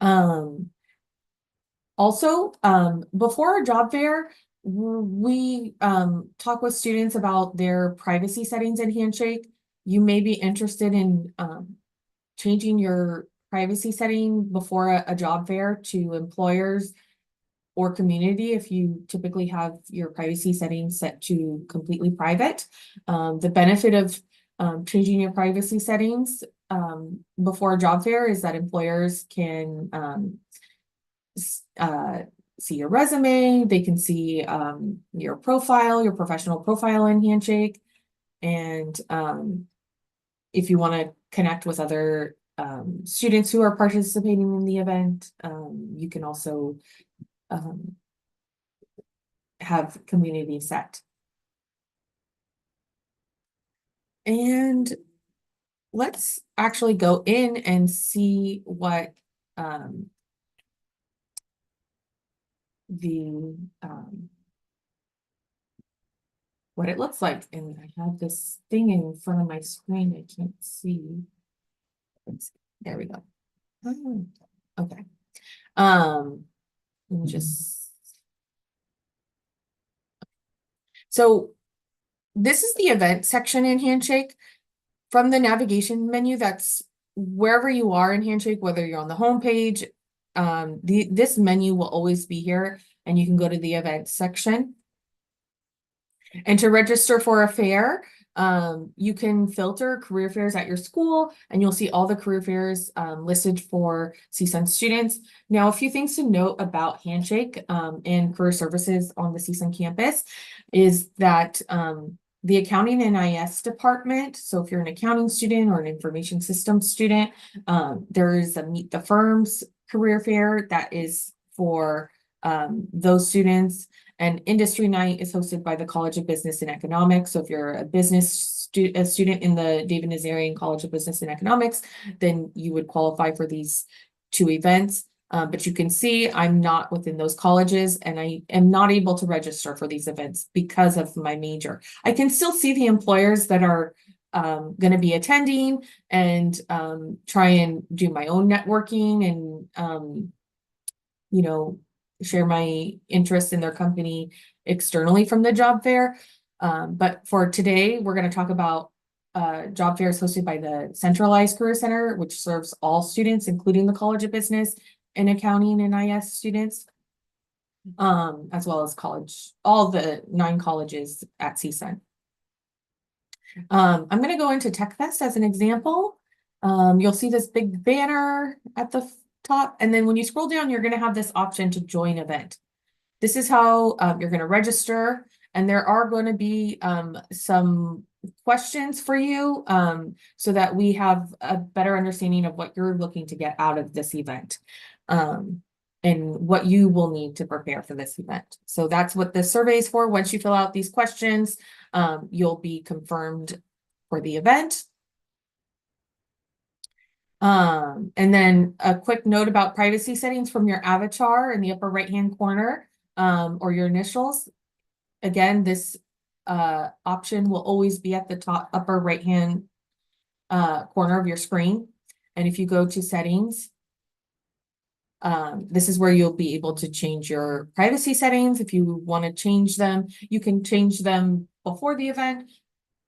Also, before a job fair, we talk with students about their privacy settings in Handshake. You may be interested in changing your privacy setting before a job fair to employers or community if you typically have your privacy settings set to completely private. The benefit of changing your privacy settings before a job fair is that employers can uh, see your resume, they can see your profile, your professional profile in Handshake. And if you want to connect with other students who are participating in the event, you can also um, have community set. And let's actually go in and see what um, the what it looks like. And I have this thing in front of my screen I can't see. There we go. Okay. Let me just. So this is the event section in Handshake. From the navigation menu, that's wherever you are in Handshake, whether you're on the home page, this menu will always be here, and you can go to the event section. And to register for a fair, you can filter career fairs at your school, and you'll see all the career fairs listed for CSUN students. Now, a few things to note about Handshake and career services on the CSUN campus is that the accounting and IS department, so if you're an accounting student or an information systems student, there's a Meet the Firms career fair that is for those students. And Industry Night is hosted by the College of Business and Economics. So if you're a a student in the David Nazarian College of Business and Economics, then you would qualify for these two events. But you can see I'm not within those colleges, and I am not able to register for these events because of my major. I can still see the employers that are going to be attending and try and do my own networking and you know, share my interest in their company externally from the job fair. But for today, we're going to talk about job fairs hosted by the Centralized Career Center, which serves all students, including the College of Business and Accounting and IS students, as well as all the 9 colleges at CSUN. I'm going to go into TechFest as an example. You'll see this big banner at the top, and then when you scroll down, you're going to have this option to join event. This is how you're going to register, and there are going to be some questions for you so that we have a better understanding of what you're looking to get out of this event and what you will need to prepare for this event. So that's what the survey is for. Once you fill out these questions, you'll be confirmed for the event. And then a quick note about privacy settings from your avatar in the upper right-hand corner, or your initials. Again, this option will always be at the top upper right-hand corner of your screen. And if you go to settings, this is where you'll be able to change your privacy settings. If you want to change them, you can change them before the event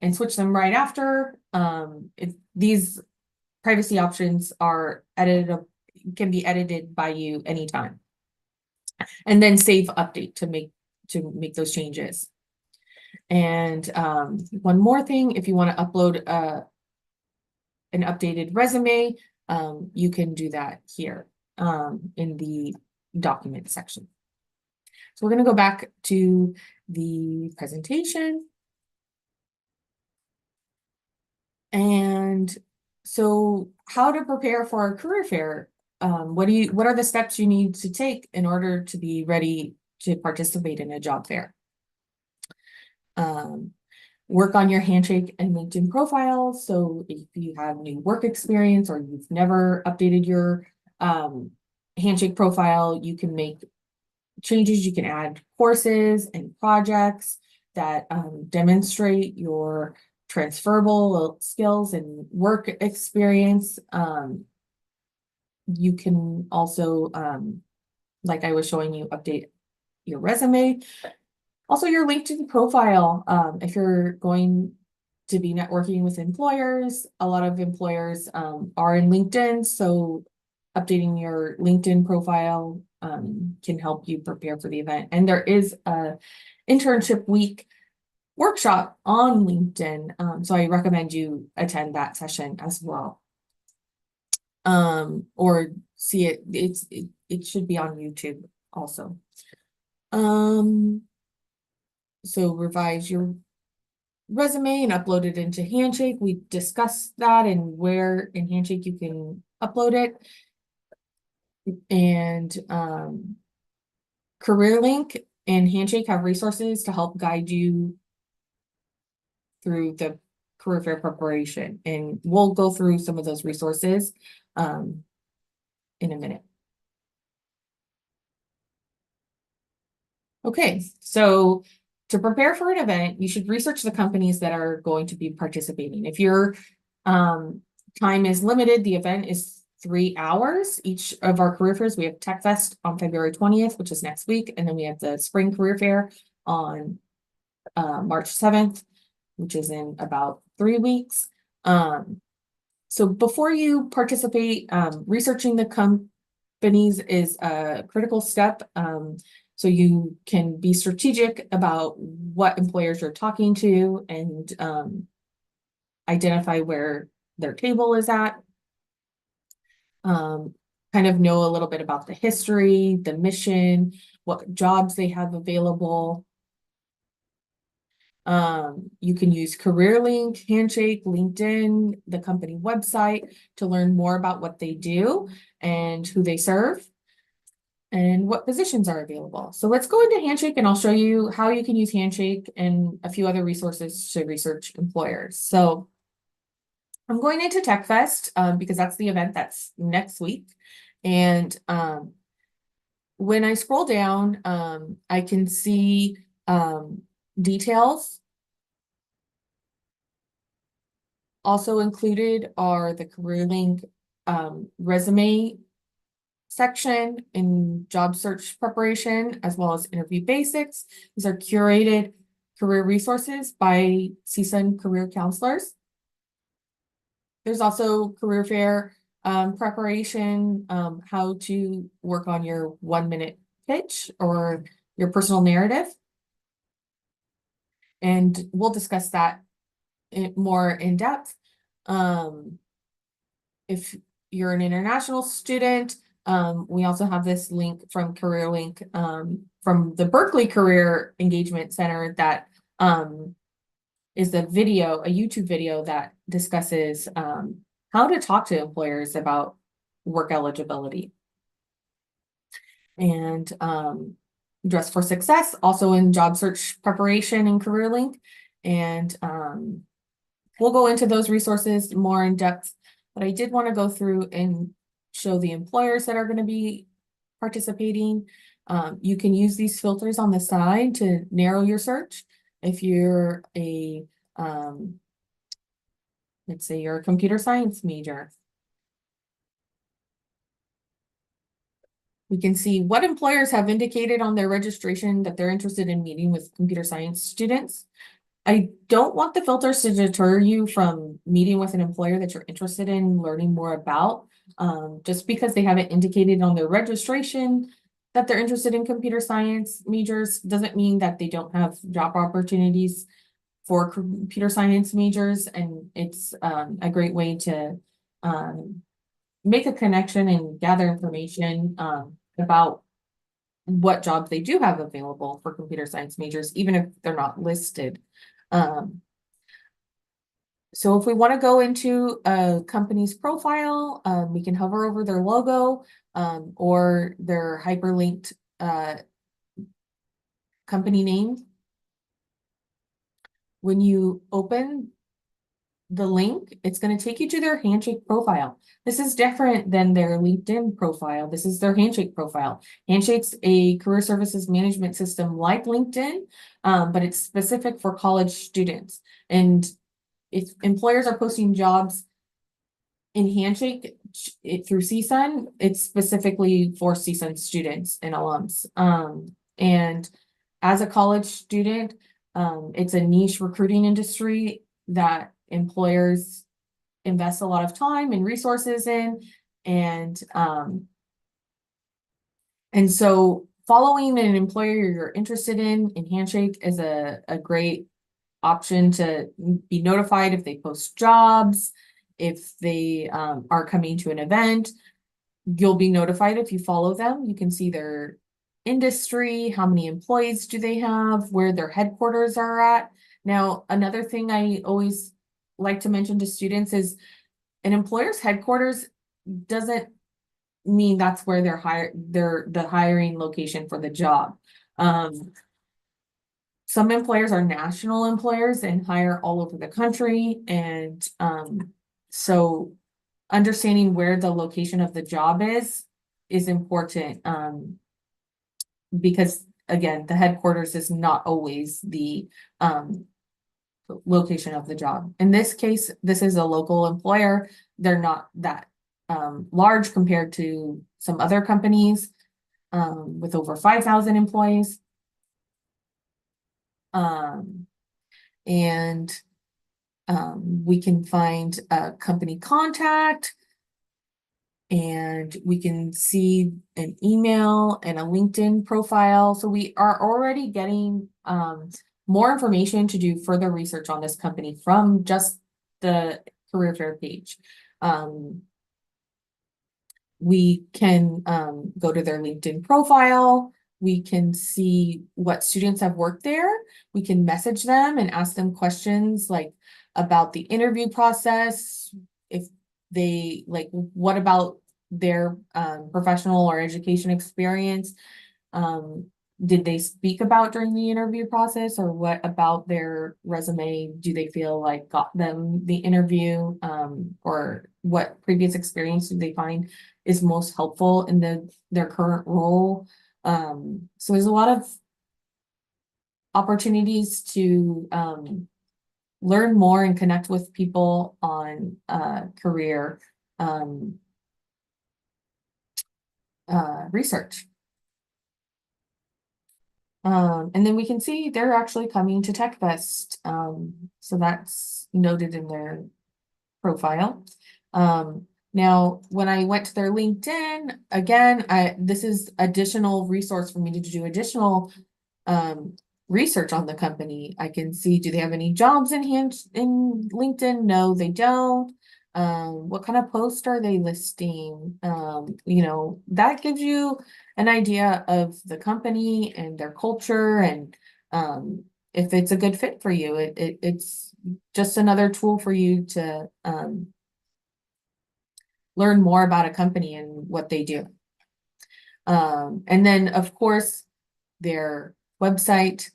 and switch them right after. These privacy options are can be edited by you anytime. And then save update to make those changes. And one more thing, if you want to upload an updated resume, you can do that here in the document section. So we're going to go back to the presentation. And so how to prepare for a career fair? What are the steps you need to take in order to be ready to participate in a job fair? Work on your Handshake and LinkedIn profile. So if you have new work experience or you've never updated your Handshake profile, you can make changes. You can add courses and projects that demonstrate your transferable skills and work experience. You can also, like I was showing you, update your resume. Also your LinkedIn profile, if you're going to be networking with employers, a lot of employers are in LinkedIn, so updating your LinkedIn profile can help you prepare for the event. And there is a internship week workshop on LinkedIn, so I recommend you attend that session as well. Or see it, it should be on YouTube also. So revise your resume and upload it into Handshake. We discussed that and where in Handshake you can upload it. And CareerLink and Handshake have resources to help guide you through the career fair preparation. And we'll go through some of those resources in a minute. Okay, so to prepare for an event, you should research the companies that are going to be participating. If your time is limited, the event is 3 hours. Each of our career fairs, we have Tech Fest on February 20th, which is next week, and then we have the Spring Career Fair on March 7th, which is in about 3 weeks. So before you participate, researching the companies is a critical step. So you can be strategic about what employers you're talking to and identify where their table is at. Kind of know a little bit about the history, the mission, what jobs they have available. You can use CareerLink, Handshake, LinkedIn, the company website to learn more about what they do and who they serve and what positions are available. So let's go into Handshake and I'll show you how you can use Handshake and a few other resources to research employers. So I'm going into Tech Fest because that's the event that's next week. And when I scroll down, I can see details. Also included are the CareerLink resume section in job search preparation, as well as interview basics. These are curated career resources by CSUN career counselors. There's also career fair preparation, how to work on your 1-minute pitch or your personal narrative. And we'll discuss that more in depth. If you're an international student, we also have this link from CareerLink from the Berkeley Career Engagement Center that is a video, a YouTube video that discusses how to talk to employers about work eligibility. And Dress for Success, also in job search preparation in CareerLink. And we'll go into those resources more in depth, but I did want to go through and show the employers that are going to be participating. You can use these filters on the side to narrow your search. If you're a, let's say you're a computer science major. We can see what employers have indicated on their registration that they're interested in meeting with computer science students. I don't want the filters to deter you from meeting with an employer that you're interested in learning more about. Just because they haven't indicated on their registration that they're interested in computer science majors doesn't mean that they don't have job opportunities for computer science majors. And it's a great way to make a connection and gather information about what jobs they do have available for computer science majors, even if they're not listed. So if we want to go into a company's profile, we can hover over their logo or their hyperlinked company name. When you open the link, it's going to take you to their Handshake profile. This is different than their LinkedIn profile. This is their Handshake profile. Handshake's a career services management system like LinkedIn, but it's specific for college students. And if employers are posting jobs in Handshake, through CSUN, it's specifically for CSUN students and alums. And as a college student, it's a niche recruiting industry that employers invest a lot of time and resources in. And so following an employer you're interested in Handshake is a great option to be notified if they post jobs, if they are coming to an event. You'll be notified if you follow them. You can see their industry, how many employees do they have, where their headquarters are at. Now, another thing I always like to mention to students is an employer's headquarters doesn't mean that's where they're the hiring location for the job. Some employers are national employers and hire all over the country. And so understanding where the location of the job is important. Because again, the headquarters is not always the location of the job. In this case, this is a local employer. They're not that large compared to some other companies with over 5,000 employees. We can find a company contact, and we can see an email and a LinkedIn profile. So we are already getting more information to do further research on this company from just the career fair page. We can go to their LinkedIn profile. We can see what students have worked there. We can message them and ask them questions like about the interview process. If they like, what about their professional or education experience? Did they speak about during the interview process, or what about their resume do they feel like got them the interview? Or what previous experience do they find is most helpful in their current role? So there's a lot of opportunities to learn more and connect with people on career research. And then we can see they're actually coming to TechFest. So that's noted in their profile. Now, when I went to their LinkedIn, again, this is additional resource for me to do additional research on the company. I can see, do they have any jobs in LinkedIn? No, they don't. What kind of post are they listing? You know, that gives you an idea of the company and their culture, and if it's a good fit for you. It's just another tool for you to learn more about a company and what they do. And then, of course, their website.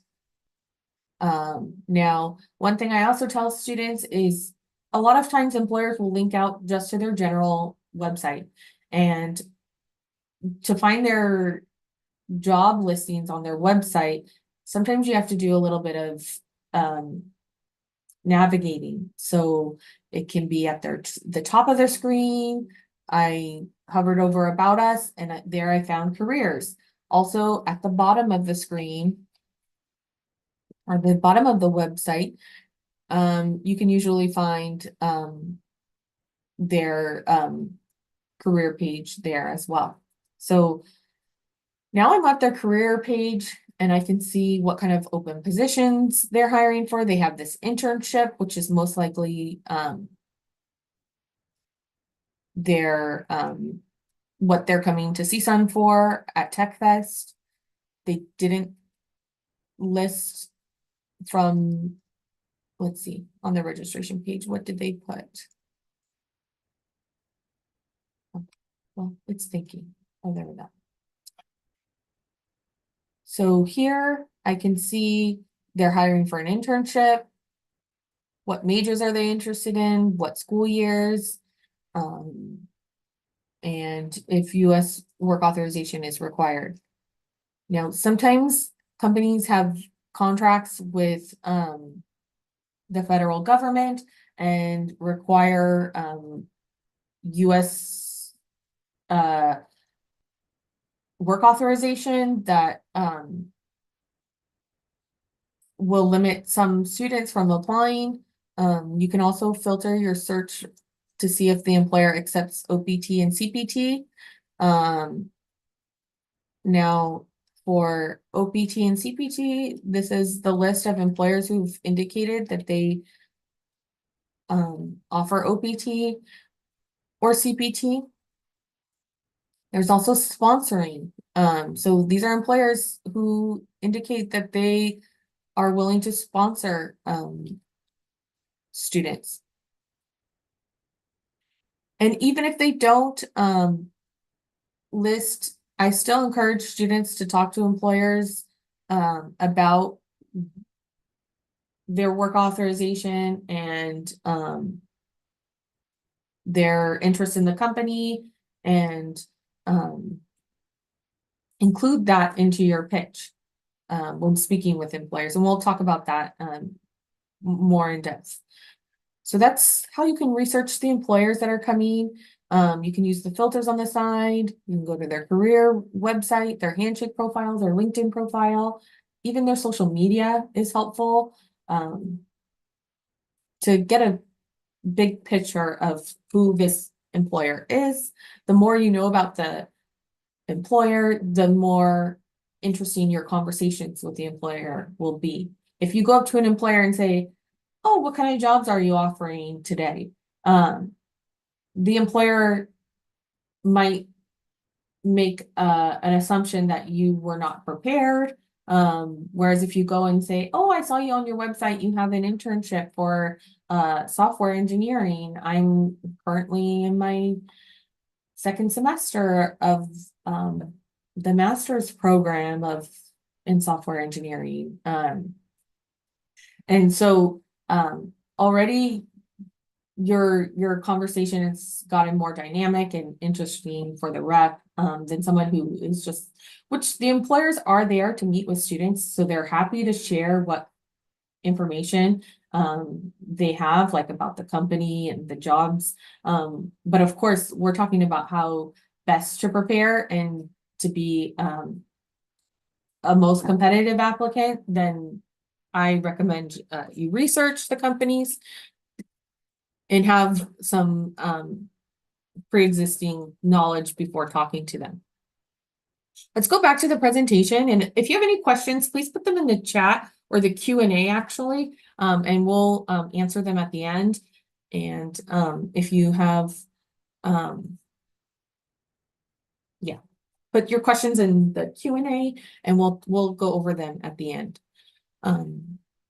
Now, one thing I also tell students is a lot of times employers will link out just to their general website, and to find their job listings on their website, sometimes you have to do a little bit of navigating. So it can be at the top of their screen. I hovered over About Us, and there I found careers. Also at the bottom of the screen, or the bottom of the website, you can usually find their career page there as well. So now I'm at their career page, and I can see what kind of open positions they're hiring for. They have this internship, which is most likely what they're coming to CSUN for at TechFest. They didn't list from, let's see, on the registration page, what did they put? Well, it's thinking. Oh, there we go. So here I can see they're hiring for an internship. What majors are they interested in? What school years? And if US work authorization is required. Now, sometimes companies have contracts with the federal government and require US work authorization that will limit some students from applying. You can also filter your search to see if the employer accepts OPT and CPT. Now, for OPT and CPT, this is the list of employers who've indicated that they offer OPT or CPT. There's also sponsoring. So these are employers who indicate that they are willing to sponsor students. And even if they don't list, I still encourage students to talk to employers about their work authorization and their interest in the company, and include that into your pitch when speaking with employers. And we'll talk about that more in depth. So that's how you can research the employers that are coming. You can use the filters on the side. You can go to their career website, their Handshake profile, their LinkedIn profile, even their social media is helpful to get a big picture of who this employer is. The more you know about the employer, the more interesting your conversations with the employer will be. If you go up to an employer and say, "Oh, what kind of jobs are you offering today?" The employer might make an assumption that you were not prepared. Whereas if you go and say, "Oh, I saw you on your website, you have an internship for software engineering. I'm currently in my second semester of the master's program in software engineering." And so already your conversation has gotten more dynamic and interesting for the rep than someone who is just, which the employers are there to meet with students, so they're happy to share what information they have, like about the company and the jobs. But of course, we're talking about how best to prepare and to be a most competitive applicant. Then I recommend you research the companies and have some pre-existing knowledge before talking to them. Let's go back to the presentation, and if you have any questions, please put them in the chat or the Q&A actually, and we'll answer them at the end. And if you have, yeah, put your questions in the Q&A and we'll go over them at the end.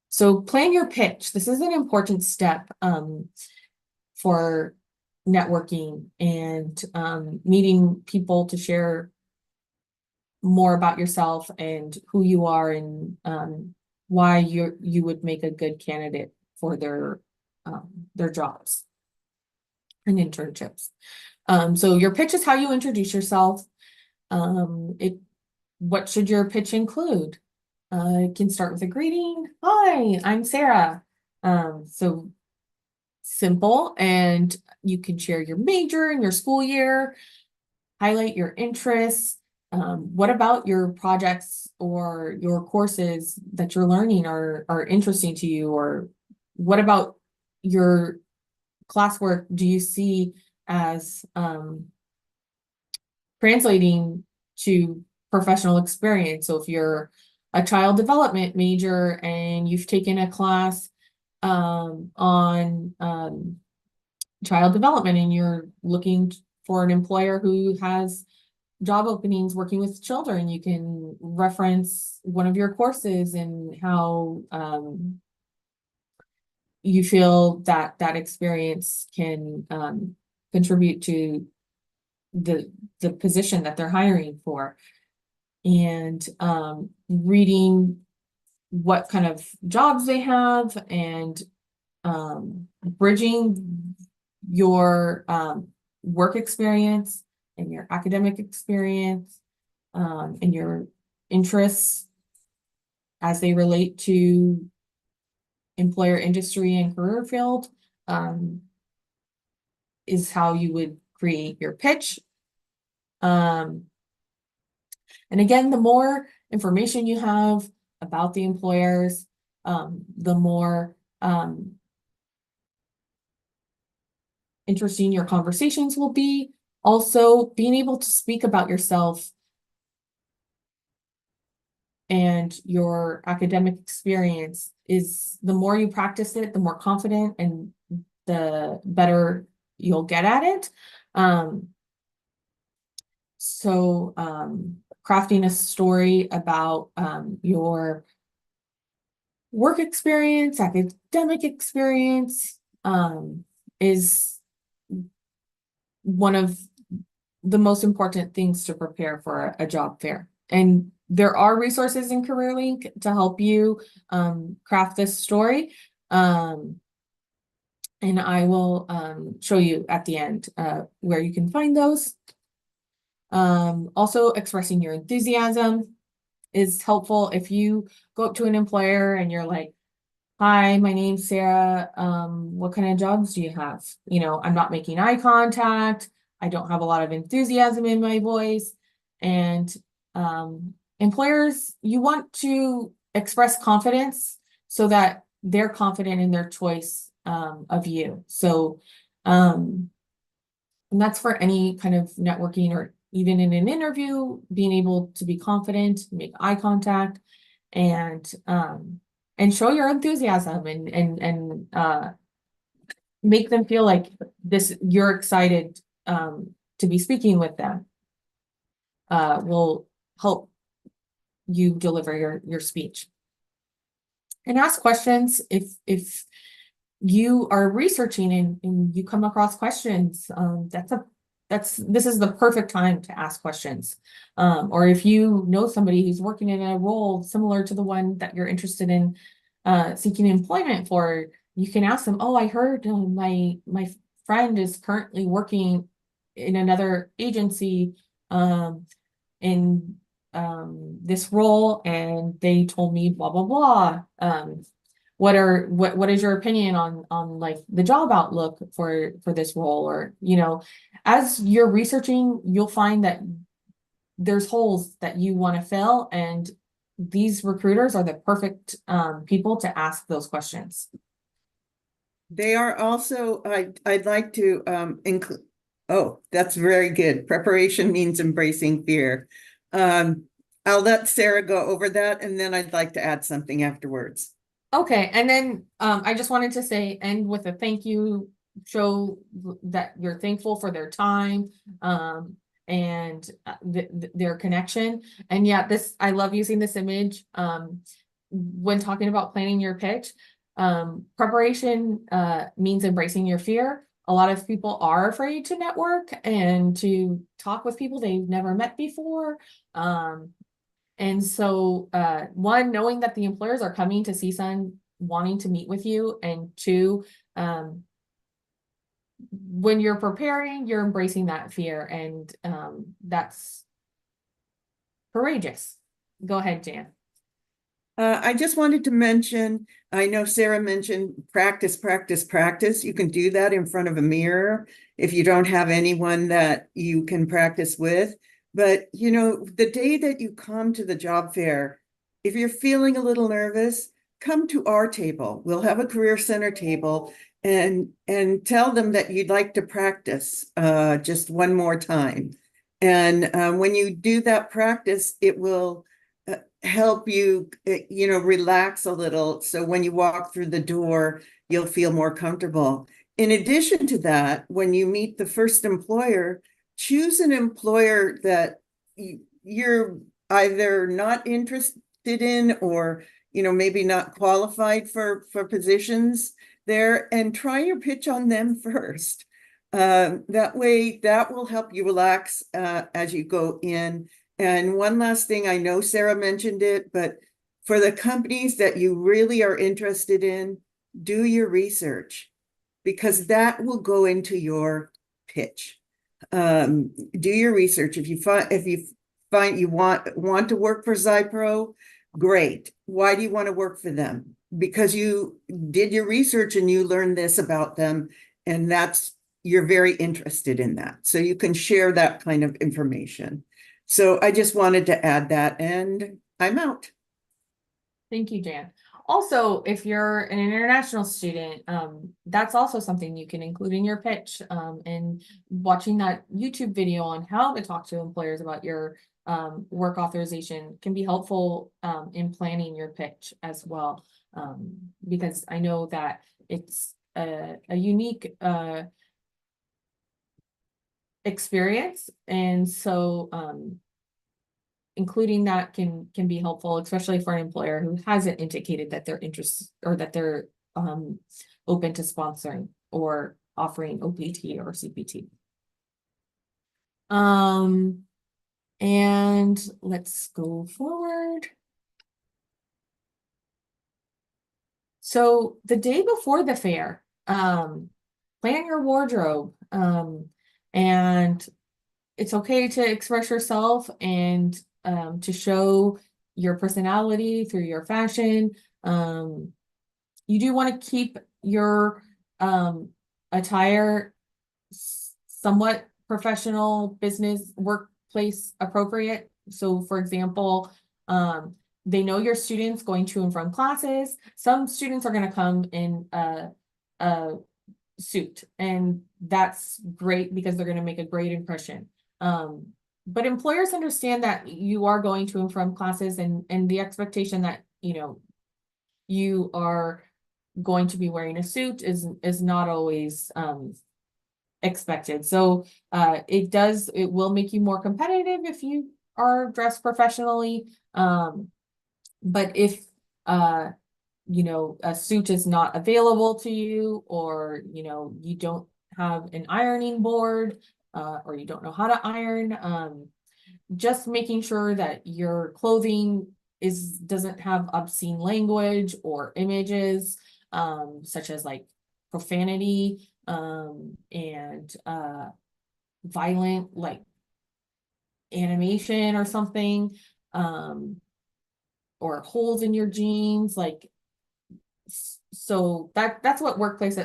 So plan your pitch. This is an important step for networking and meeting people to share more about yourself and who you are, and why you would make a good candidate for their jobs and internships. So your pitch is how you introduce yourself. What should your pitch include? It can start with a greeting. "Hi, I'm Sarah." So simple, and you can share your major and your school year, highlight your interests. What about your projects or your courses that you're learning are interesting to you? Or what about your classwork do you see as translating to professional experience? So if you're a child development major and you've taken a class on child development and you're looking for an employer who has job openings working with children, you can reference one of your courses and how you feel that experience can contribute to the position that they're hiring for. And reading what kind of jobs they have, and bridging your work experience and your academic experience and your interests as they relate to employer, industry, and career field is how you would create your pitch. And again, the more information you have about the employers, the more interesting your conversations will be. Also, being able to speak about yourself and your academic experience is, the more you practice it, the more confident and the better you'll get at it. Crafting a story about your work experience, academic experience, is one of the most important things to prepare for a job fair. And there are resources in CareerLink to help you craft this story. And I will show you at the end where you can find those. Also, expressing your enthusiasm is helpful. If you go up to an employer and you're like, "Hi, my name's Sarah. What kind of jobs do you have?" You know, I'm not making eye contact. I don't have a lot of enthusiasm in my voice. And employers, you want to express confidence so that they're confident in their choice of you. So, and that's for any kind of networking or even in an interview, being able to be confident, make eye contact, and show your enthusiasm and make them feel like you're excited to be speaking with them. Will help you deliver your speech. And ask questions if you are researching and you come across questions. This is the perfect time to ask questions. Or if you know somebody who's working in a role similar to the one that you're interested in seeking employment for, you can ask them, "Oh, I heard my friend is currently working in another agency in this role, and they told me blah blah blah. What is your opinion on like the job outlook for this role?" Or, you know, as you're researching, you'll find that there's holes that you want to fill, and these recruiters are the perfect people to ask those questions. They are also, I'd like to include, oh, that's very good. Preparation means embracing fear. I'll let Sarah go over that, and then I'd like to add something afterwards. Okay, and then I just wanted to say, end with a thank you, show that you're thankful for their time and their connection. And yeah, I love using this image when talking about planning your pitch. Preparation means embracing your fear. A lot of people are afraid to network and to talk with people they've never met before. And so, one, knowing that the employers are coming to CSUN wanting to meet with you, and two, when you're preparing, you're embracing that fear, and that's courageous. Go ahead, Jan. I just wanted to mention, I know Sarah mentioned practice, practice, practice. You can do that in front of a mirror if you don't have anyone that you can practice with. But, you know, the day that you come to the job fair, if you're feeling a little nervous, come to our table. We'll have a Career Center table, and tell them that you'd like to practice just one more time. And when you do that practice, it will help you, you know, relax a little. So when you walk through the door, you'll feel more comfortable. In addition to that, when you meet the first employer, choose an employer that you're either not interested in, or, you know, maybe not qualified for positions there, and try your pitch on them first. That way, that will help you relax as you go in. And one last thing, I know Sarah mentioned it, but for the companies that you really are interested in, do your research, because that will go into your pitch. Do your research. If you find you want to work for Zypro, great. Why do you want to work for them? Because you did your research and you learned this about them, and that's, you're very interested in that. So you can share that kind of information. So I just wanted to add that, and I'm out. Thank you, Jan. Also, if you're an international student, that's also something you can include in your pitch. And watching that YouTube video on how to talk to employers about your work authorization can be helpful in planning your pitch as well. Because I know that it's a unique experience, and so including that can be helpful, especially for an employer who hasn't indicated that they're interested or that they're open to sponsoring or offering OPT or CPT. And let's go forward. So the day before the fair, plan your wardrobe, and it's okay to express yourself and to show your personality through your fashion. You do want to keep your attire somewhat professional, business, workplace appropriate. So for example, they know your students going to and from classes. Some students are going to come in a suit, and that's great because they're going to make a great impression. But employers understand that you are going to and from classes, and the expectation that, you know, you are going to be wearing a suit is not always expected. So it will make you more competitive if you are dressed professionally. But if you know, a suit is not available to you, or you know, you don't have an ironing board, or you don't know how to iron, just making sure that your clothing doesn't have obscene language or images, such as like profanity, and violent, like animation or something, or holes in your jeans, like, so that's what workplace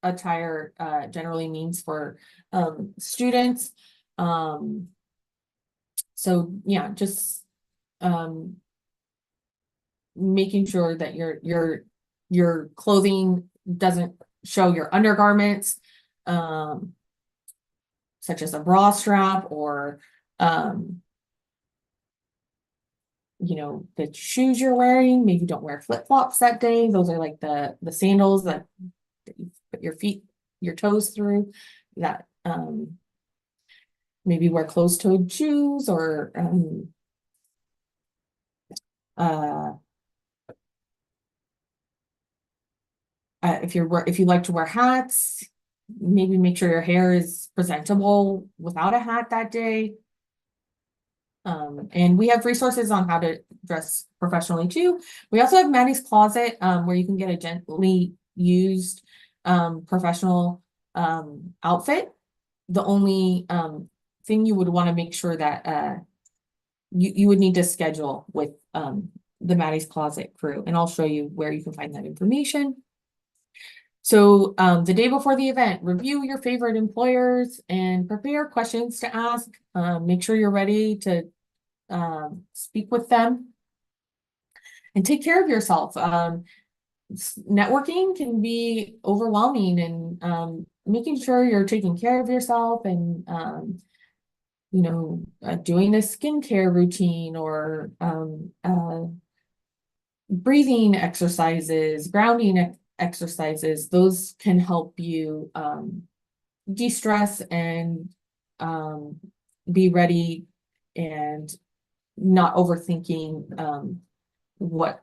attire generally means for students. So yeah, just making sure that your clothing doesn't show your undergarments, such as a bra strap, or you know, the shoes you're wearing. Maybe don't wear flip-flops that day. Those are like the sandals that you put your toes through. That maybe wear closed-toed shoes, or if you like to wear hats, maybe make sure your hair is presentable without a hat that day. And we have resources on how to dress professionally too. We also have Maddie's Closet, where you can get a gently used professional outfit. The only thing you would want to make sure that you would need to schedule with the Maddie's Closet crew, and I'll show you where you can find that information. So the day before the event, review your favorite employers and prepare questions to ask. Make sure you're ready to speak with them, and take care of yourself. Networking can be overwhelming, and making sure you're taking care of yourself, and you know, doing a skincare routine, or breathing exercises, grounding exercises. Those can help you de-stress and be ready, and not overthinking what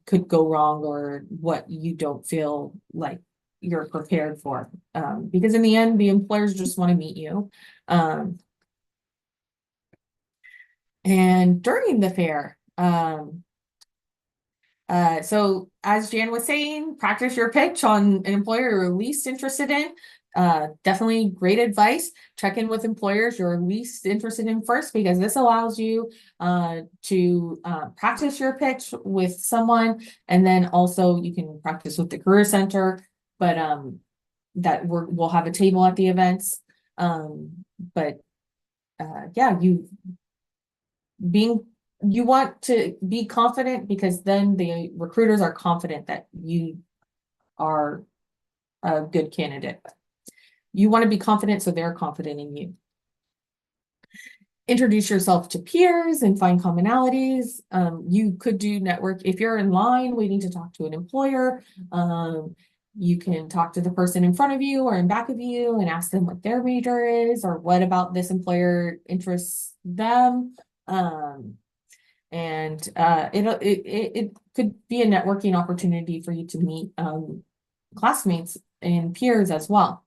could go wrong, or what you don't feel like you're prepared for, because in the end, the employers just want to meet you. And during the fair, so as Jan was saying, practice your pitch on an employer you're least interested in. Definitely great advice. Check in with employers you're least interested in first, because this allows you to practice your pitch with someone, and then also you can practice with the Career Center. But that we'll have a table at the events. But yeah, you want to be confident, because then the recruiters are confident that you are a good candidate. You want to be confident so they're confident in you. Introduce yourself to peers and find commonalities. You could do network if you're in line waiting to talk to an employer. You can talk to the person in front of you or in back of you and ask them what their major is or what about this employer interests them. It could be a networking opportunity for you to meet classmates and peers as well.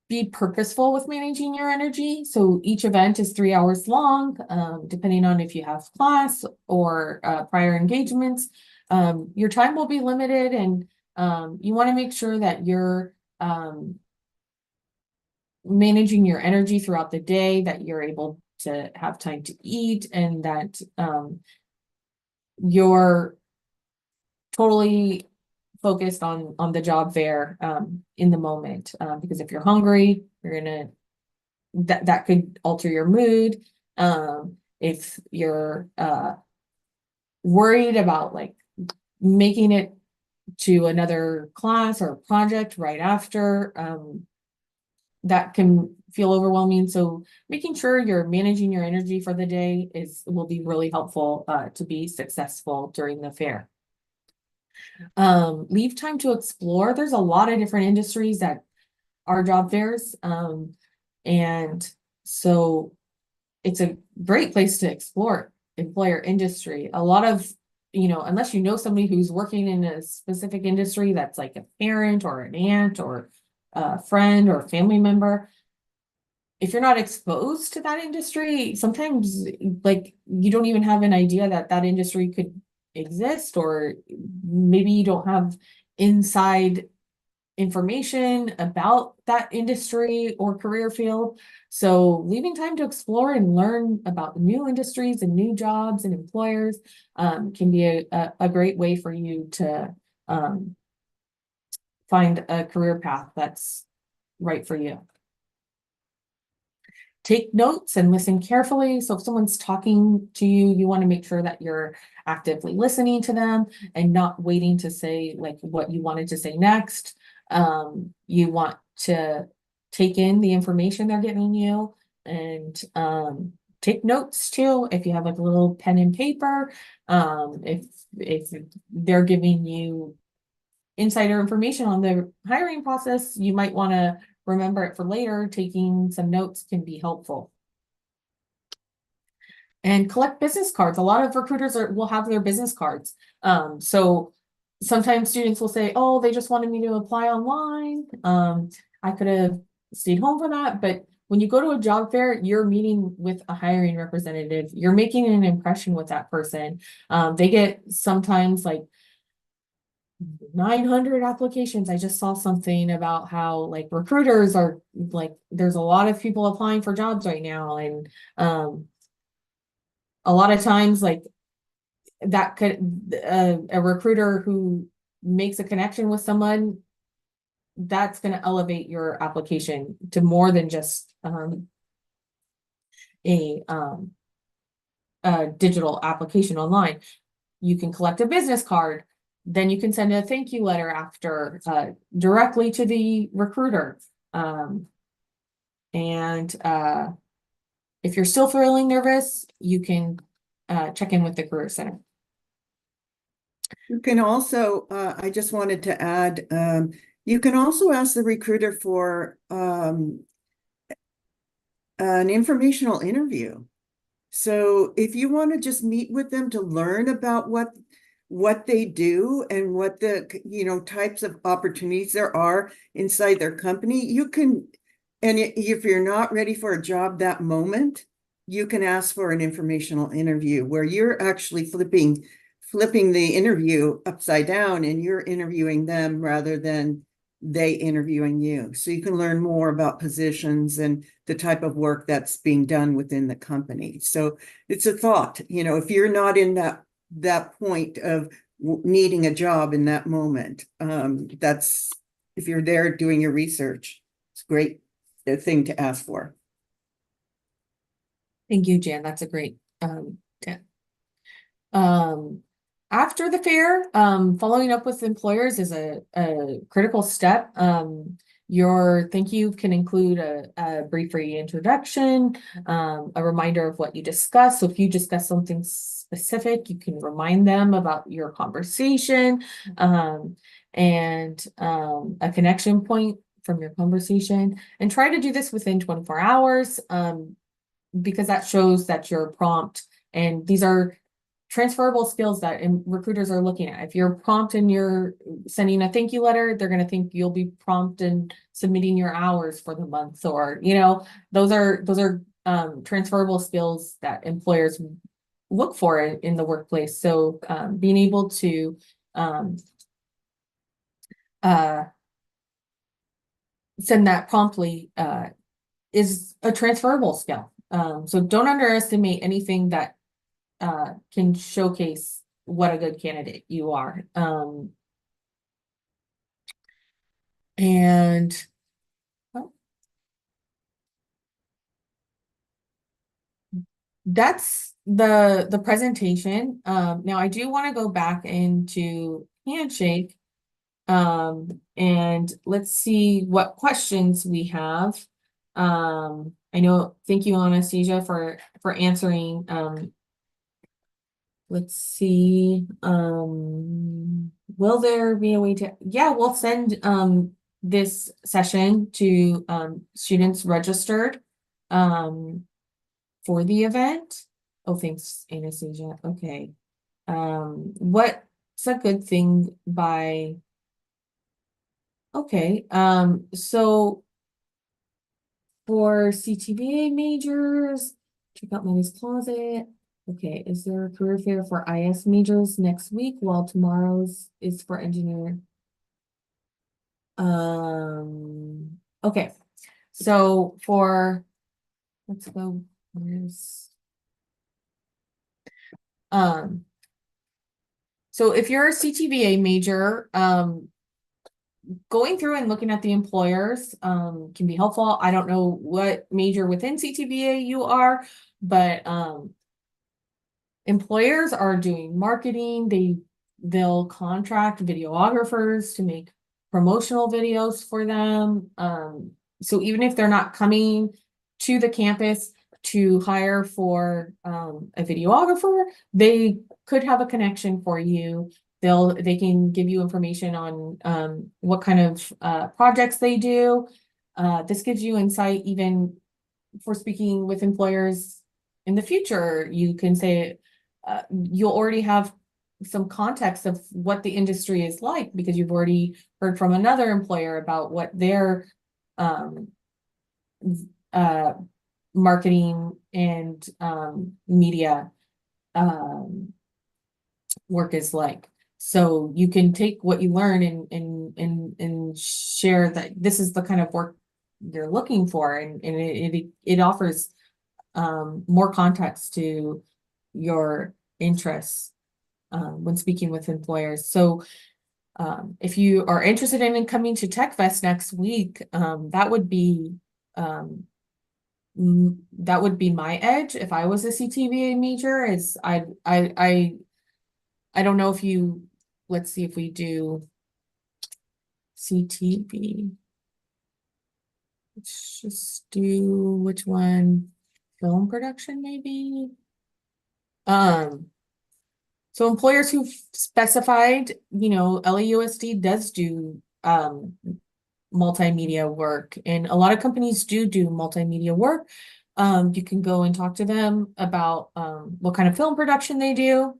Be purposeful with managing your energy. So each event is 3 hours long, depending on if you have class or prior engagements. Your time will be limited, and you want to make sure that you're managing your energy throughout the day, that you're able to have time to eat, and that you're totally focused on the job fair in the moment, because if you're hungry, you're gonna that could alter your mood. If you're worried about like making it to another class or project right after, that can feel overwhelming. So making sure you're managing your energy for the day will be really helpful to be successful during the fair. Leave time to explore. There's a lot of different industries that are job fairs. And so it's a great place to explore employer industry. A lot of, unless you know somebody who's working in a specific industry that's like a parent or an aunt or a friend or a family member, if you're not exposed to that industry, sometimes like you don't even have an idea that that industry could exist, or maybe you don't have inside information about that industry or career field. So leaving time to explore and learn about new industries and new jobs and employers can be a great way for you to find a career path that's right for you. Take notes and listen carefully. So if someone's talking to you, you want to make sure that you're actively listening to them and not waiting to say like what you wanted to say next. You want to take in the information they're giving you, and take notes too. If you have like a little pen and paper, if they're giving you insider information on the hiring process, you might want to remember it for later. Taking some notes can be helpful. And collect business cards. A lot of recruiters will have their business cards. So sometimes students will say, oh, they just wanted me to apply online. I could have stayed home for that. But when you go to a job fair, you're meeting with a hiring representative. You're making an impression with that person. They get sometimes like 900 applications. I just saw something about how like recruiters are like, there's a lot of people applying for jobs right now. And a lot of times like that could, a recruiter who makes a connection with someone, that's going to elevate your application to more than just a digital application online. You can collect a business card. Then you can send a thank you letter after directly to the recruiter. If you're still feeling nervous, you can check in with the Career Center. You can also, I just wanted to add, you can also ask the recruiter for an informational interview. So if you want to just meet with them to learn about what they do and what the types of opportunities there are inside their company, you can, and if you're not ready for a job that moment, you can ask for an informational interview where you're actually flipping the interview upside down and you're interviewing them rather than they interviewing you. So you can learn more about positions and the type of work that's being done within the company. So it's a thought, if you're not in that point of needing a job in that moment. That's, if you're there doing your research, it's a great thing to ask for. Thank you, Jan. That's a great tip. After the fair, following up with employers is a critical step. Your thank you can include a brief reintroduction, a reminder of what you discussed. So if you discuss something specific, you can remind them about your conversation, and a connection point from your conversation, and try to do this within 24 hours, because that shows that you're prompt, and these are transferable skills that recruiters are looking at. If you're prompt and you're sending a thank you letter, they're going to think you'll be prompt in submitting your hours for the month, or, you know, those are transferable skills that employers look for in the workplace. So being able to send that promptly is a transferable skill. So don't underestimate anything that can showcase what a good candidate you are. And well, that's the presentation. Now I do want to go back into Handshake, and let's see what questions we have. I know, thank you, Anastasia, for answering. Let's see, will there be a way to, yeah, we'll send this session to students registered for the event. Oh, thanks, Anastasia. Okay. What's a good thing by, okay, so for CTVA majors, check out Mommy's Closet. Okay, is there a career fair for IS majors next week while tomorrow's is for engineer? Okay, so for, let's go, where's, so if you're a CTVA major, going through and looking at the employers can be helpful. I don't know what major within CTVA you are, but employers are doing marketing. They'll contract videographers to make promotional videos for them. So even if they're not coming to the campus to hire for a videographer, they could have a connection for you. They can give you information on what kind of projects they do. This gives you insight even for speaking with employers in the future. You can say, you'll already have some context of what the industry is like because you've already heard from another employer about what their marketing and media work is like. So you can take what you learn and share that this is the kind of work you're looking for, and it offers more context to your interests when speaking with employers. So if you are interested in coming to TechFest next week, that would be my edge if I was a CTVA major. Is I don't know if you, let's see if we do CTV. Let's just do which one? Film production, maybe. So employers who've specified, you know, LAUSD does do multimedia work, and a lot of companies do multimedia work. You can go and talk to them about what kind of film production they do.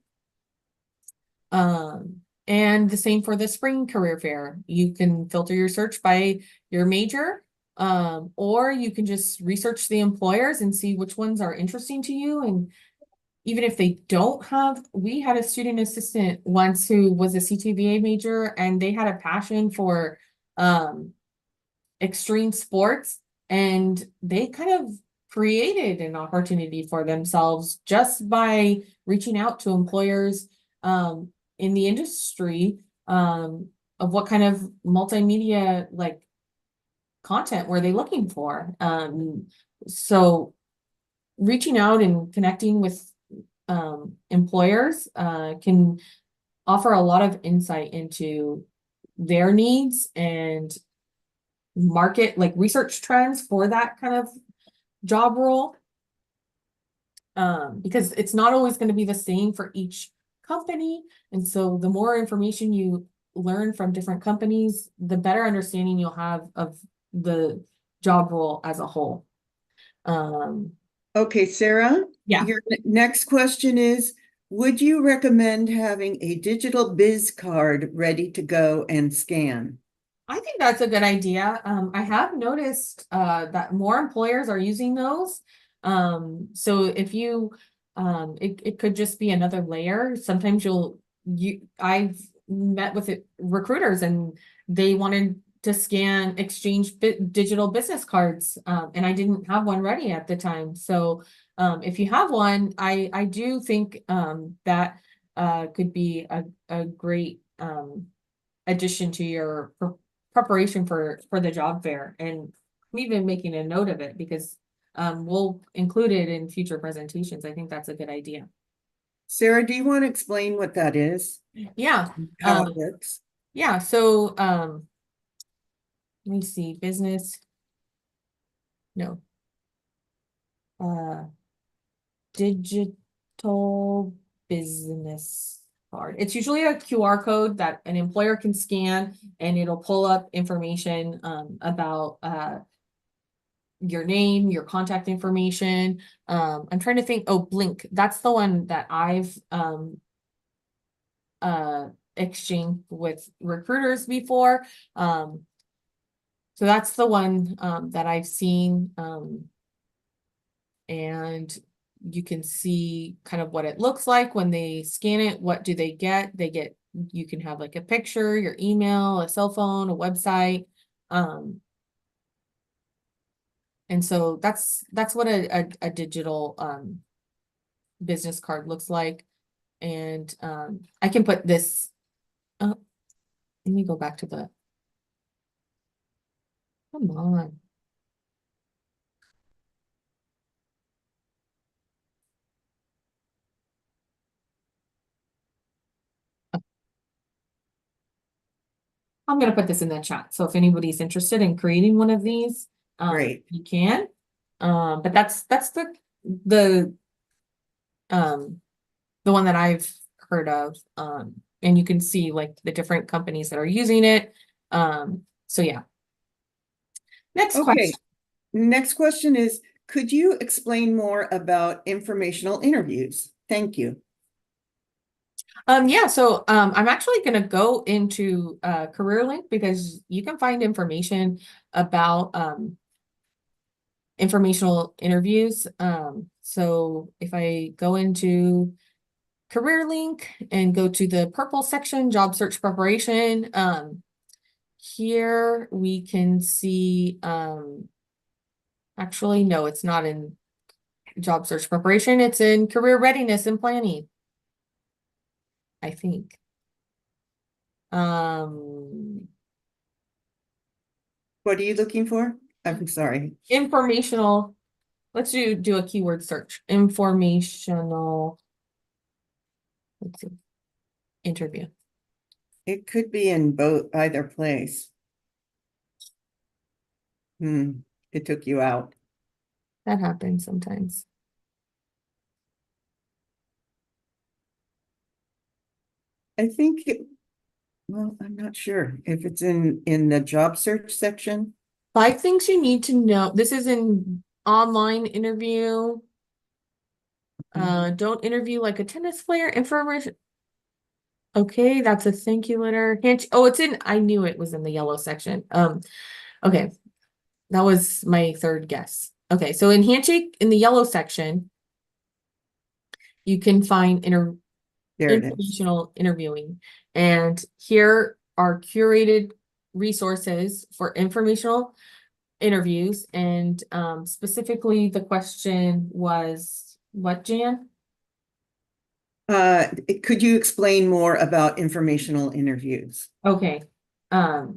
And the same for the spring career fair. You can filter your search by your major, or you can just research the employers and see which ones are interesting to you. And even if they don't have, we had a student assistant once who was a CTVA major, and they had a passion for extreme sports, and they kind of created an opportunity for themselves just by reaching out to employers in the industry, of what kind of multimedia, like, content were they looking for? So reaching out and connecting with, employers, can offer a lot of insight into their needs and market, like, research trends for that kind of job role. Because it's not always going to be the same for each company. And so the more information you learn from different companies, the better understanding you'll have of the job role as a whole. Okay, Sarah? Yeah. Your next question is, would you recommend having a digital biz card ready to go and scan? I think that's a good idea. I have noticed that more employers are using those. So if you, it could just be another layer. Sometimes I've met with recruiters and they wanted to scan exchange digital business cards, and I didn't have one ready at the time. So if you have one, I do think that could be a great addition to your preparation for the job fair, and I'm even making a note of it because we'll include it in future presentations. I think that's a good idea. Sarah, do you want to explain what that is? Yeah. How it works? Yeah, so let me see, business. No. Digital business card. It's usually a QR code that an employer can scan and it'll pull up information about your name, your contact information. I'm trying to think. Oh, Blink. That's the one that I've exchanged with recruiters before. So that's the one that I've seen. And you can see kind of what it looks like when they scan it. What do they get? You can have like a picture, your email, a cell phone, a website. And so that's what a digital business card looks like. And I can put this up. Let me go back to the, come on. I'm gonna put this in the chat. So if anybody's interested in creating one of these, Great. you can. But that's the the one that I've heard of. And you can see like the different companies that are using it. So yeah. Next Okay, question. next question is, could you explain more about informational interviews? Thank you. Yeah, so I'm actually gonna go into CareerLink because you can find information about informational interviews. So if I go into CareerLink and go to the purple section, job search preparation, here we can see, actually, no, it's not in job search preparation, it's in career readiness and planning, I think. What are you looking for? I'm sorry. Informational, let's do a keyword search, informational, let's see, interview. It could be in both, either place. It took you out. That happens sometimes. I think well, I'm not sure if it's in the job search section. 5 things you need to know. This is an online interview. Don't interview like a tennis player. Information. Okay, that's a thank you letter. Oh, I knew it was in the yellow section. Okay. That was my third guess. Okay, so in Handshake, in the yellow section, you can find There it is. informational interviewing. And here are curated resources for informational interviews. And specifically, the question was what, Jan? Could you explain more about informational interviews? Okay,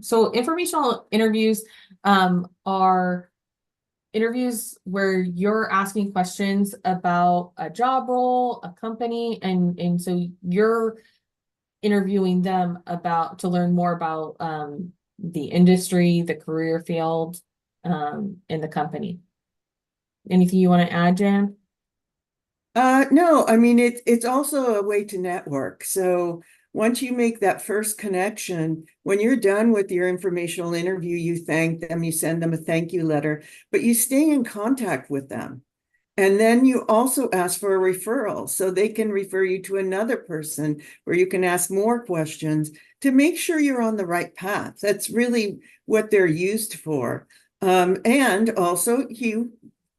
so informational interviews, are interviews where you're asking questions about a job role, a company, and so you're interviewing them about to learn more about, the industry, the career field, in the company. Anything you want to add, Jan? No, I mean, it's also a way to network. So once you make that first connection, when you're done with your informational interview, you thank them, you send them a thank you letter, but you stay in contact with them. And then you also ask for a referral so they can refer you to another person where you can ask more questions to make sure you're on the right path. That's really what they're used for. And also, you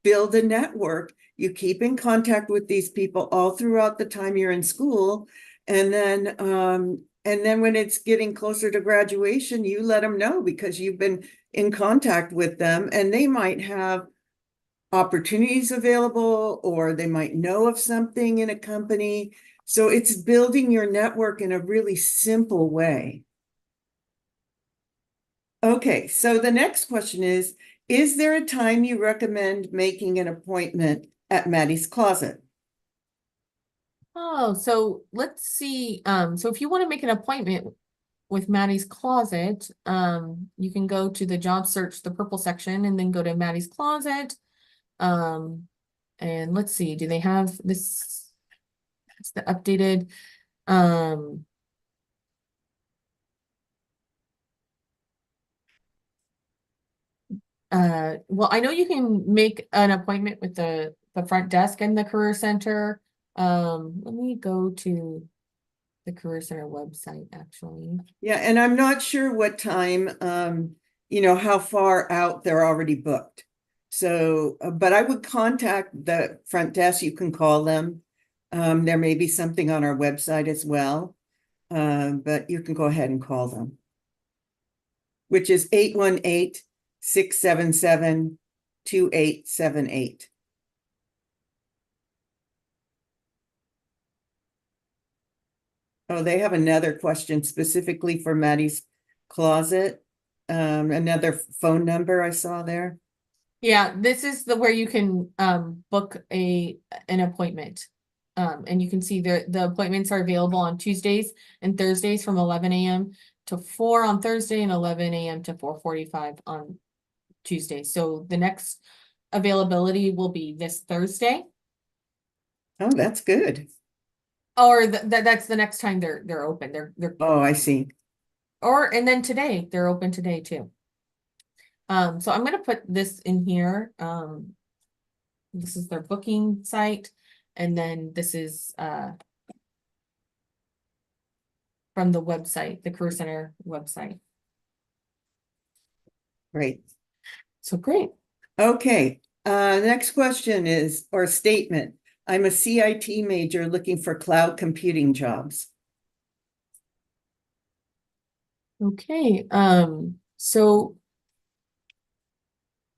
build a network. You keep in contact with these people all throughout the time you're in school. And then when it's getting closer to graduation, you let them know because you've been in contact with them and they might have opportunities available or they might know of something in a company. So it's building your network in a really simple way. Okay, so the next question is there a time you recommend making an appointment at Maddie's Closet? Oh, so let's see. So if you want to make an appointment with Maddie's Closet, you can go to the job search, the purple section, and then go to Maddie's Closet. And let's see, do they have this? It's the updated, well, I know you can make an appointment with the front desk and the Career Center. Let me go to the Career Center website, actually. Yeah, and I'm not sure what time, how far out they're already booked. So, but I would contact the front desk. You can call them. There may be something on our website as well. But you can go ahead and call them, which is 818-677-2878. Oh, they have another question specifically for Maddie's Closet. Another phone number I saw there. Yeah, this is the where you can book an appointment. And you can see the appointments are available on Tuesdays and Thursdays from 11 a.m. to 4 on Thursday and 11 a.m. to 4:45 on Tuesday. So the next availability will be this Thursday, Oh, that's good. or that's the next time they're open. They're Oh, I see. or and then today they're open today too. So I'm gonna put this in here. This is their booking site, and then this is from the website, the Career Center website. Great. So great. Okay, next question is, or statement. I'm a CIT major looking for cloud computing jobs. Okay, so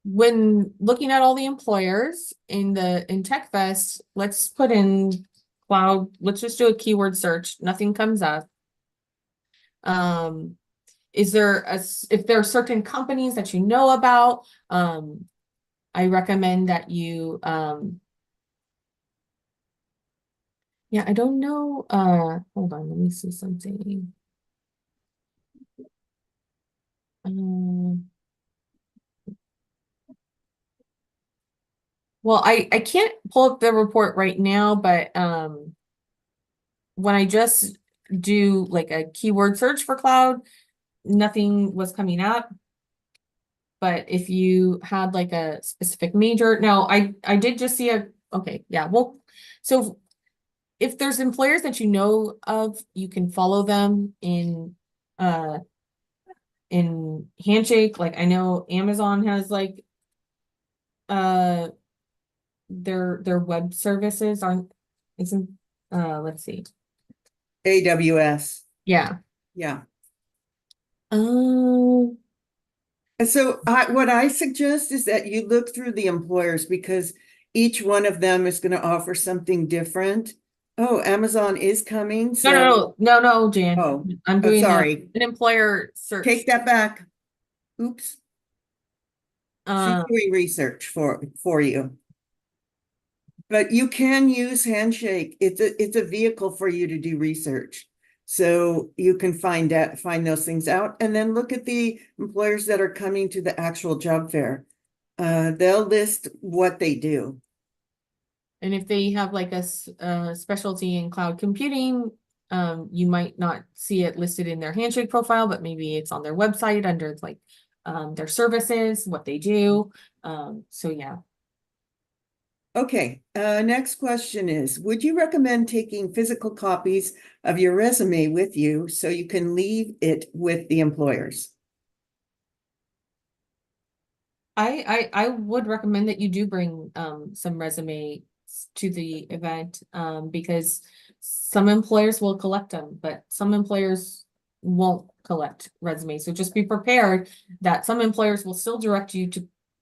when looking at all the employers in TechFest, let's put in cloud, let's just do a keyword search, nothing comes up. Is there if there are certain companies that you know about, I recommend that you, yeah, I don't know, hold on, let me see something. Well, I can't pull up the report right now, but when I just do like a keyword search for cloud, nothing was coming up. But if you had like a specific major, now I did just see okay, yeah, well, so if there's employers that you know of, you can follow them in Handshake. Like I know Amazon has like uh their web services aren't isn't let's see. AWS. Yeah. Yeah. Um, And so what I suggest is that you look through the employers because each one of them is going to offer something different. Oh, Amazon is coming, No, so, no, no, no, no, Jan. oh, I'm oh, doing sorry. an employer search. Take that back. Oops. She's Um, doing research for you. But you can use Handshake. It's a vehicle for you to do research. So you can find those things out and then look at the employers that are coming to the actual job fair. They'll list what they do. and if they have like a specialty in cloud computing, you might not see it listed in their Handshake profile, but maybe it's on their website under like their services, what they do. So yeah. Okay, next question is, would you recommend taking physical copies of your resume with you so you can leave it with the employers? I would recommend that you do bring some resumes to the event because some employers will collect them, but some employers won't collect resumes. So just be prepared that some employers will still direct you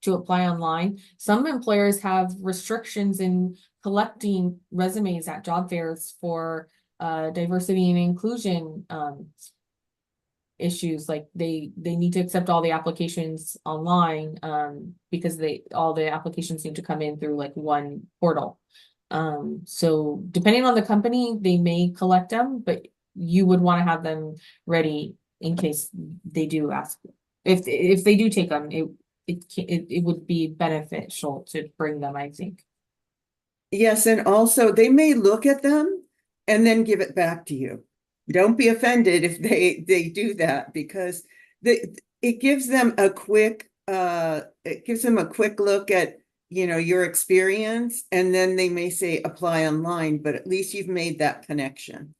to apply online. Some employers have restrictions in collecting resumes at job fairs for diversity and inclusion issues, like they need to accept all the applications online because all the applications need to come in through like one portal. So depending on the company, they may collect them, but you would want to have them ready in case they do ask. If they do take them, it would be beneficial to bring them, I think. Yes, and also they may look at them and then give it back to you. Don't be offended if they do that because it gives them a quick look at your experience, and then they may say apply online, but at least you've made that connection.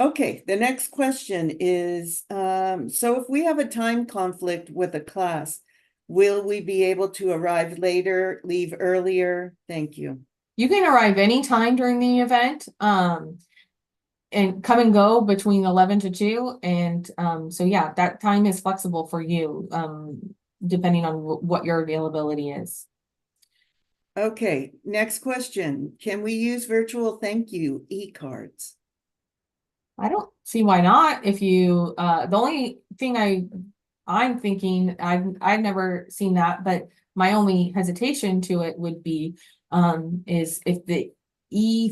Okay, the next question is, so if we have a time conflict with a class, will we be able to arrive later, leave earlier? Thank you. You can arrive anytime during the event. And come and go between 11 to 2. And so yeah, that time is flexible for you, depending on what your availability is. Okay, next question. Can we use virtual thank you e-cards? I don't see why not. If you the only thing I'm thinking, I've never seen that, but my only hesitation to it would be is if the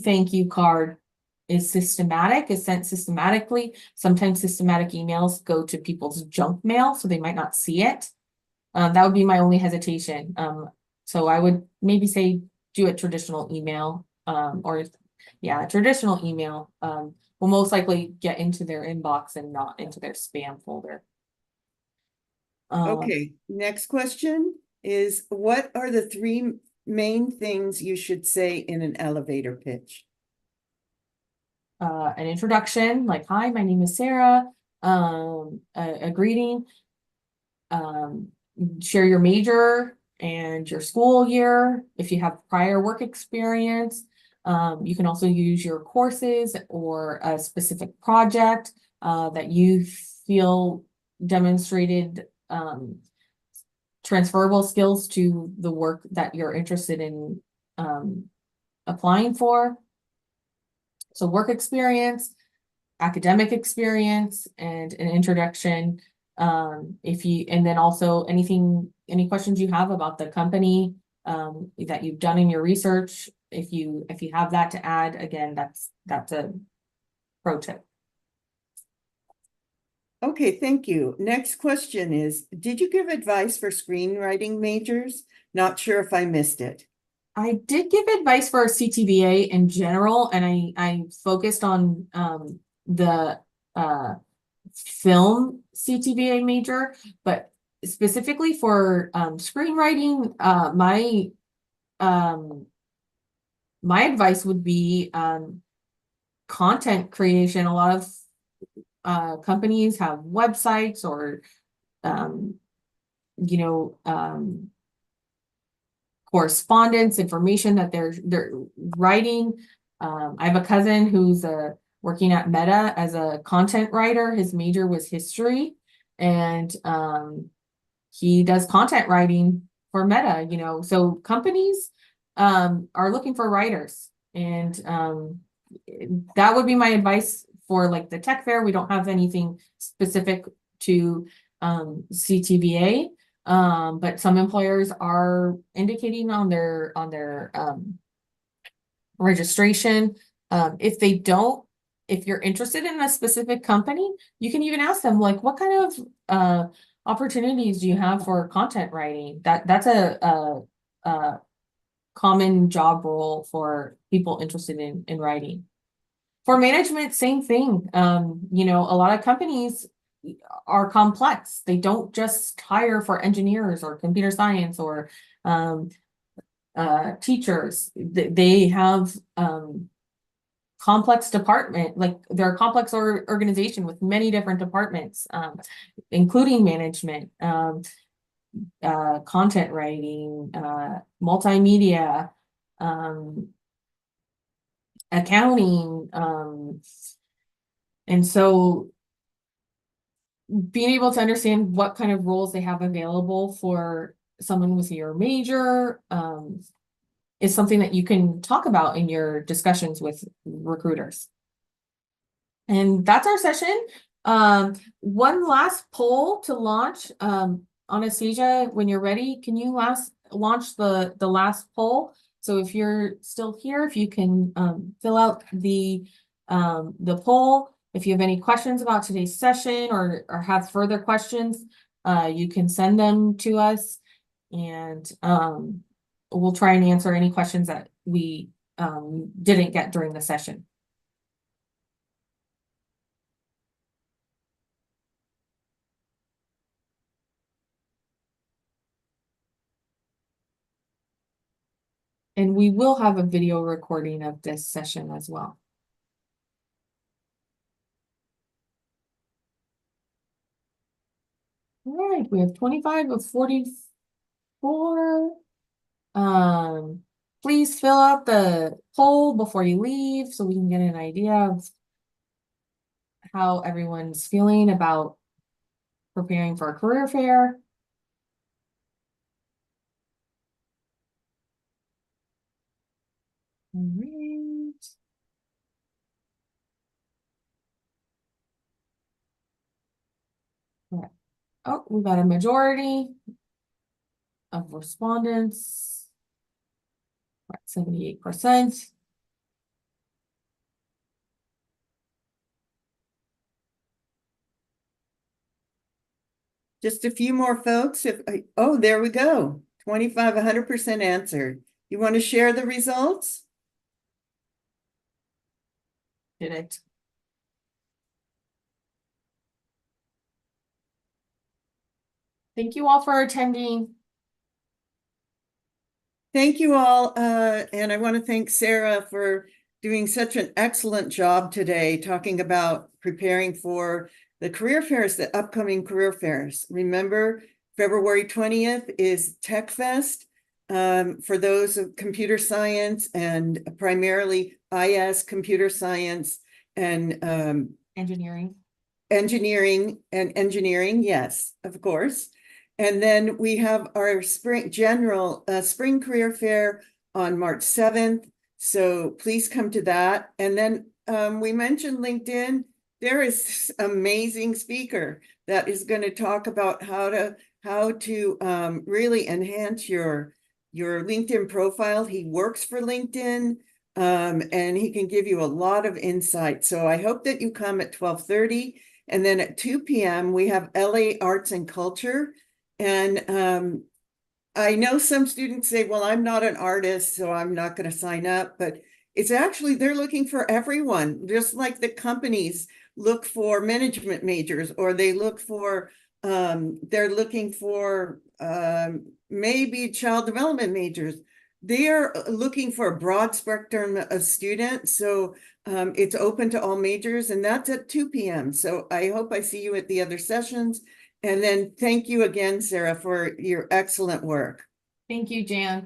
thank you card is sent systematically. Sometimes systematic emails go to people's junk mail, so they might not see it. That would be my only hesitation. So I would maybe say do a traditional email, or yeah, a traditional email will most likely get into their inbox and not into their spam folder. Okay, next question is, what are the three main things you should say in an elevator pitch? An introduction, like, hi, my name is Sarah, a greeting, share your major and your school year. If you have prior work experience, you can also use your courses or a specific project that you feel demonstrated transferable skills to the work that you're interested in applying for. So work experience, academic experience, and an introduction. And then also any questions you have about the company that you've done in your research, if you have that to add, again, that's a pro tip. Okay, thank you. Next question is, did you give advice for screenwriting majors? Not sure if I missed it. I did give advice for CTVA in general, and I focused on the film CTVA major, but specifically for screenwriting, my advice would be content creation. A lot of companies have websites or you know, correspondence information that they're writing. I have a cousin who's working at Meta as a content writer. His major was history, and he does content writing for Meta, you know. So companies are looking for writers. And that would be my advice for like the tech fair. We don't have anything specific to CTVA. But some employers are indicating on their registration. If they don't, if you're interested in a specific company, you can even ask them like, what kind of opportunities do you have for content writing? That's a common job role for people interested in writing. For management, same thing. You know, a lot of companies are complex. They don't just hire for engineers or computer science or teachers. They have complex department, like they're a complex organization with many different departments, including management, content writing, multimedia, accounting, and so being able to understand what kind of roles they have available for someone with your major, is something that you can talk about in your discussions with recruiters. And that's our session. One last poll to launch. Anastasia, when you're ready, can you launch the last poll? So if you're still here, if you can fill out the poll. If you have any questions about today's session or have further questions, you can send them to us, and we'll try and answer any questions that we didn't get during the session. And we will have a video recording of this session as well. All right, we have 25 of 44. Please fill out the poll before you leave so we can get an idea of how everyone's feeling about preparing for a career fair. All right. Yeah. Oh, we got a majority of respondents. 78%. Just a few more folks. Oh, there we go. 25, 100% answered. You want to share the results? Did it? Thank you all for attending. Thank you all. And I want to thank Sarah for doing such an excellent job today, talking about preparing for the career fairs, the upcoming career fairs. Remember, February 20th is Tech Fest. For those of computer science and primarily IS computer science and Engineering. Engineering, yes, of course. And then we have our spring career fair on March 7th. So please come to that. And then we mentioned LinkedIn. There is this amazing speaker that is going to talk about how to really enhance your LinkedIn profile. He works for LinkedIn, and he can give you a lot of insight. So I hope that you come at 12:30. And then at 2 p.m., we have LA Arts and Culture. And I know some students say, well, I'm not an artist, so I'm not going to sign up. But it's actually, they're looking for everyone, just like the companies look for management majors, or they look for, they're looking for maybe child development majors. They are looking for a broad spectrum of students. So it's open to all majors, and that's at 2 p.m. So I hope I see you at the other sessions. And then thank you again, Sarah, for your excellent work. Thank you, Jan.